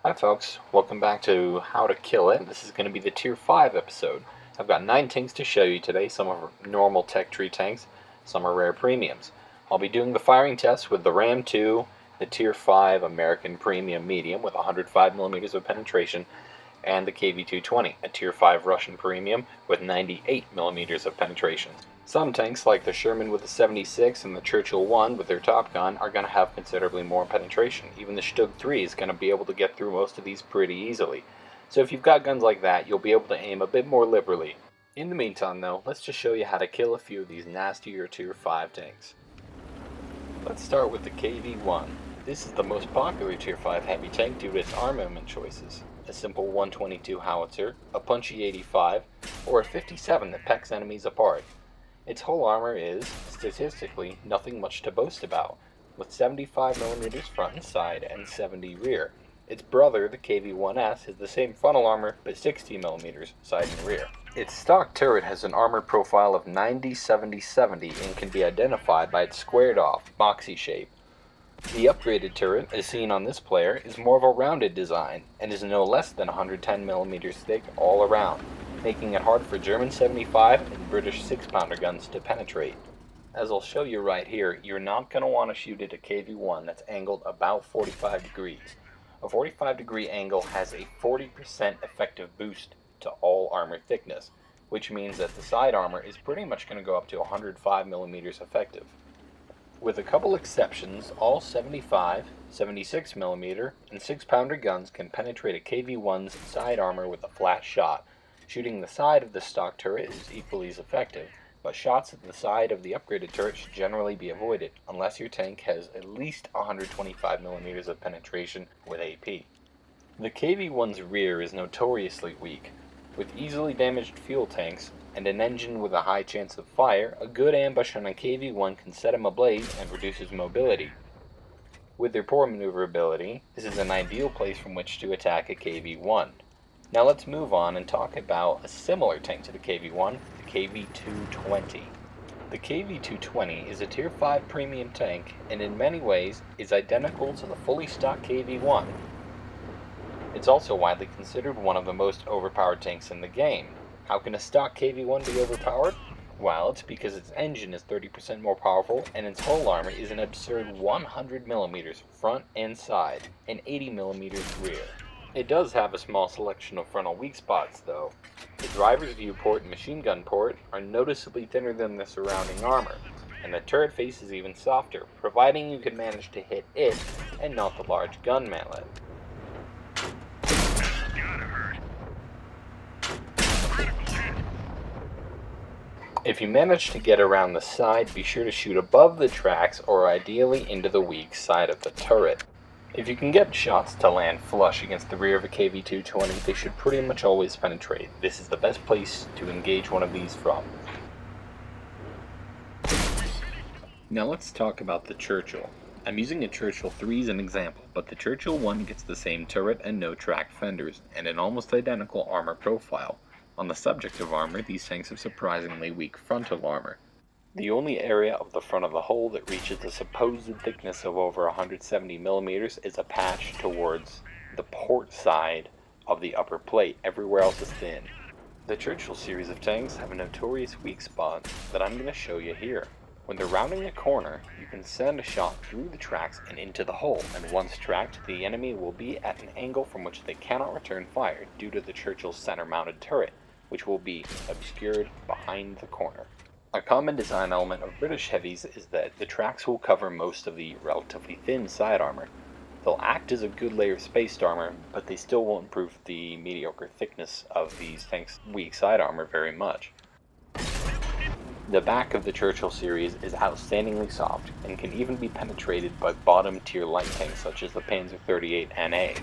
Hi folks, welcome back to How to Kill It. This is going to be the Tier 5 episode. I've got 9 tanks to show you today. Some are normal tech tree tanks, some are rare premiums. I'll be doing the firing test with the Ram 2, the Tier 5 American Premium Medium with 105mm of penetration, and the KV-220, a Tier 5 Russian Premium with 98mm of penetration. Some tanks, like the Sherman with the 76 and the Churchill 1 with their Top Gun, are going to have considerably more penetration. Even the Stug 3 is going to be able to get through most of these pretty easily. So if you've got guns like that, you'll be able to aim a bit more liberally. In the meantime though, let's just show you how to kill a few of these nastier Tier 5 tanks. Let's start with the KV-1. This is the most popular Tier 5 heavy tank due to its armament choices. A simple 122 howitzer, a punchy 85, or a 57 that pecks enemies apart. Its whole armor is, statistically, nothing much to boast about, with 75mm front and side and 70 rear. Its brother, the KV-1S, has the same frontal armor, but 60mm side and rear. Its stock turret has an armor profile of 90-70-70 and can be identified by its squared-off, boxy shape. The upgraded turret, as seen on this player, is more of a rounded design, and is no less than 110mm thick all around, making it hard for German 75 and British 6-pounder guns to penetrate. As I'll show you right here, you're not going to want to shoot at a KV-1 that's angled about 45 degrees. A 45-degree angle has a 40% effective boost to all armor thickness, which means that the side armor is pretty much going to go up to 105mm effective. With a couple exceptions, all 75, 76mm, and 6-pounder guns can penetrate a KV-1's side armor with a flat shot. Shooting the side of the stock turret is equally as effective, but shots at the side of the upgraded turret should generally be avoided, unless your tank has at least 125mm of penetration with AP. The KV-1's rear is notoriously weak. With easily damaged fuel tanks, and an engine with a high chance of fire, a good ambush on a KV-1 can set him ablaze and reduce his mobility. With their poor maneuverability, this is an ideal place from which to attack a KV-1. Now let's move on and talk about a similar tank to the KV-1, the KV-220. The KV-220 is a Tier 5 premium tank and in many ways is identical to the fully stock KV-1. It's also widely considered one of the most overpowered tanks in the game. How can a stock KV-1 be overpowered? Well, it's because its engine is 30% more powerful and its hull armor is an absurd 100mm front and side and 80mm rear. It does have a small selection of frontal weak spots though. The driver's viewport and machine gun port are noticeably thinner than the surrounding armor, and the turret face is even softer, providing you can manage to hit it and not the large gun mallet. If you manage to get around the side, be sure to shoot above the tracks or ideally into the weak side of the turret. If you can get shots to land flush against the rear of a KV-220, they should pretty much always penetrate. This is the best place to engage one of these from. Now let's talk about the Churchill. I'm using a Churchill 3 as an example, but the Churchill 1 gets the same turret and no track fenders, and an almost identical armor profile. On the subject of armor, these tanks have surprisingly weak frontal armor. The only area of the front of the hull that reaches the supposed thickness of over 170mm is a patch towards the port side of the upper plate. Everywhere else is thin. The Churchill series of tanks have a notorious weak spot that I'm going to show you here. When they're rounding a corner, you can send a shot through the tracks and into the hull, and once tracked, the enemy will be at an angle from which they cannot return fire due to the Churchill's center-mounted turret, which will be obscured behind the corner. A common design element of British heavies is that the tracks will cover most of the relatively thin side armor. They'll act as a good layer of spaced armor, but they still won't improve the mediocre thickness of these tanks' weak side armor very much. The back of the Churchill series is outstandingly soft and can even be penetrated by bottom tier light tanks such as the Panzer 38 NA.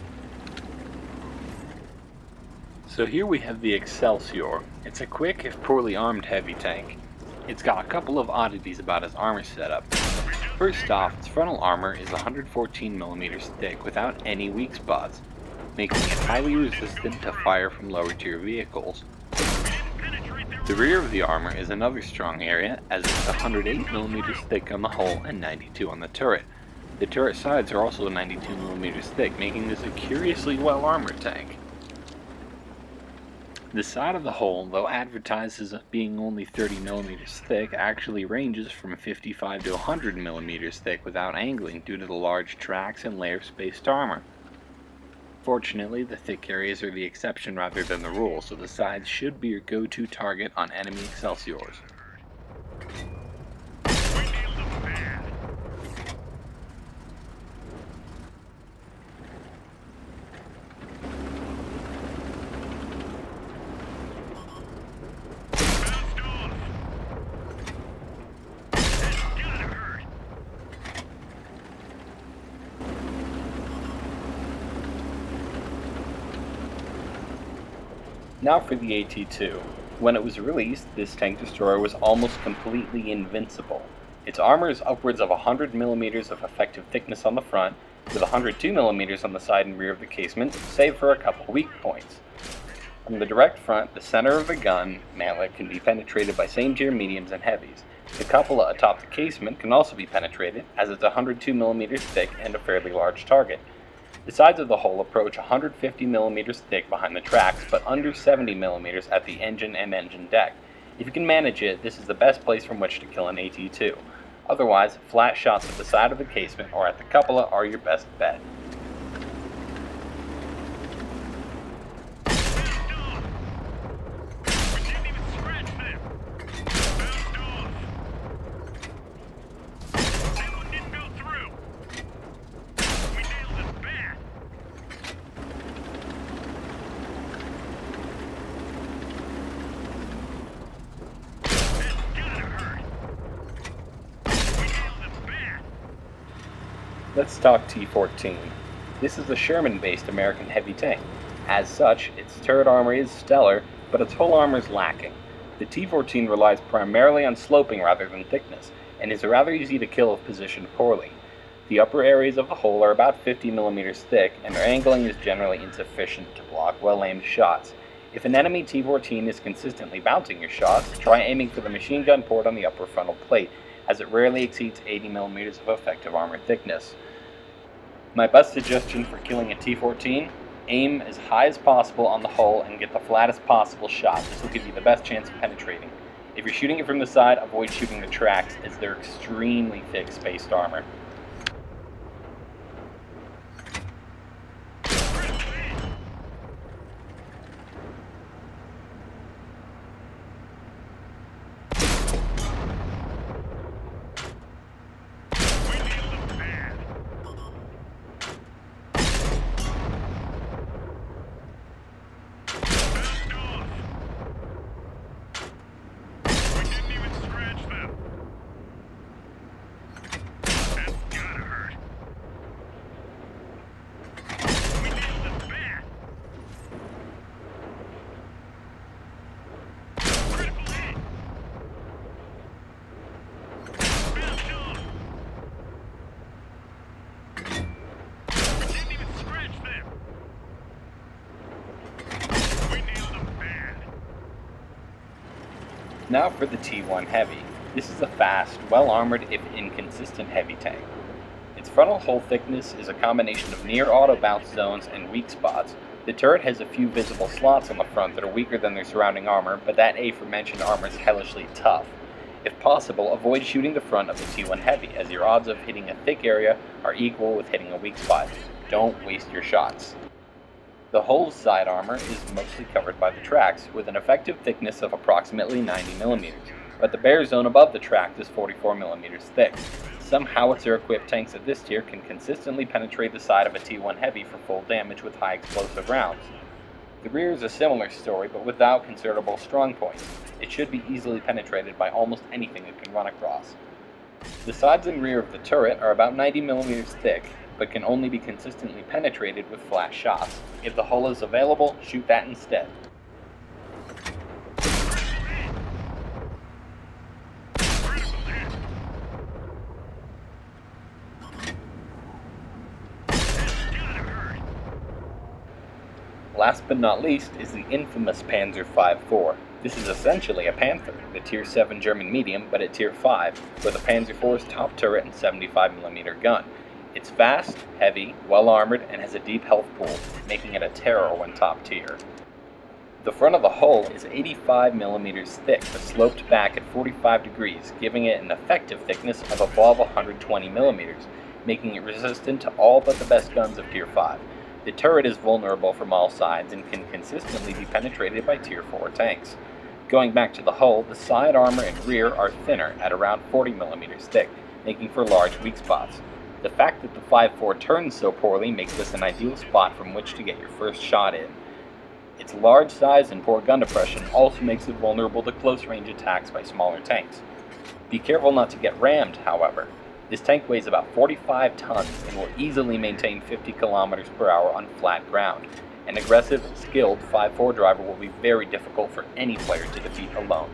So here we have the Excelsior. It's a quick, if poorly armed, heavy tank. It's got a couple of oddities about its armor setup. First off, its frontal armor is 114mm thick without any weak spots, making it highly resistant to fire from lower tier vehicles. The rear of the armor is another strong area, as it's 108mm thick on the hull and 92 on the turret, The turret sides are also 92mm thick, making this a curiously well-armored tank. The side of the hull, though advertised as being only 30mm thick, actually ranges from 55 to 100mm thick without angling due to the large tracks and layer-spaced armor. Fortunately, the thick areas are the exception rather than the rule, so the sides should be your go-to target on enemy Excelsiors. Now for the AT-2. When it was released, this tank destroyer was almost completely invincible. Its armor is upwards of 100mm of effective thickness on the front, with 102mm on the side and rear of the casement, save for a couple weak points. From the direct front, the center of the gun mantlet can be penetrated by same-tier mediums and heavies. The cupola atop the casement can also be penetrated, as it's 102mm thick and a fairly large target. The sides of the hull approach 150mm thick behind the tracks, but under 70mm at the engine and engine deck. If you can manage it, this is the best place from which to kill an AT-2. Otherwise, flat shots at the side of the casement or at the cupola are your best bet. Let's talk T-14. This is a Sherman-based American heavy tank. As such, its turret armor is stellar, but its hull armor is lacking. The T-14 relies primarily on sloping rather than thickness, and is rather easy to kill if positioned poorly. The upper areas of the hull are about 50mm thick, and their angling is generally insufficient to block well-aimed shots. If an enemy T-14 is consistently bouncing your shots, try aiming for the machine gun port on the upper frontal plate, as it rarely exceeds 80mm of effective armor thickness. My best suggestion for killing a T-14, aim as high as possible on the hull and get the flattest possible shot. This will give you the best chance of penetrating. If you're shooting it from the side, avoid shooting the tracks, as they're extremely thick spaced armor. Now for the T1 Heavy. This is a fast, well-armored if inconsistent heavy tank. Its frontal hull thickness is a combination of near auto bounce zones and weak spots. The turret has a few visible slots on the front that are weaker than their surrounding armor, but that aforementioned armor is hellishly tough. If possible, avoid shooting the front of the T1 Heavy, as your odds of hitting a thick area are equal with hitting a weak spot. Don't waste your shots. The hull's side armor is mostly covered by the tracks, with an effective thickness of approximately 90mm, but the bare zone above the track is 44mm thick. Some howitzer-equipped tanks of this tier can consistently penetrate the side of a T1 Heavy for full damage with high explosive rounds. The rear is a similar story, but without considerable strong points. It should be easily penetrated by almost anything it can run across. The sides and rear of the turret are about 90mm thick, but can only be consistently penetrated with flash shots. If the hull is available, shoot that instead. Last but not least is the infamous Panzer V-4. This is essentially a Panther, the Tier 7 German medium, but at Tier 5, with a Panzer IV's top turret and 75mm gun. It's fast, heavy, well-armored, and has a deep health pool, making it a terror when top tier. The front of the hull is 85 millimeters thick, but sloped back at 45 degrees, giving it an effective thickness of above 120 millimeters, making it resistant to all but the best guns of Tier 5. The turret is vulnerable from all sides and can consistently be penetrated by Tier 4 tanks. Going back to the hull, the side armor and rear are thinner at around 40 millimeters thick, making for large weak spots. The fact that the 5.4 turns so poorly makes this an ideal spot from which to get your first shot in. Its large size and poor gun depression also makes it vulnerable to close-range attacks by smaller tanks. Be careful not to get rammed, however. This tank weighs about 45 tons and will easily maintain 50 kilometers per hour on flat ground. An aggressive, skilled 5.4 driver will be very difficult for any player to defeat alone.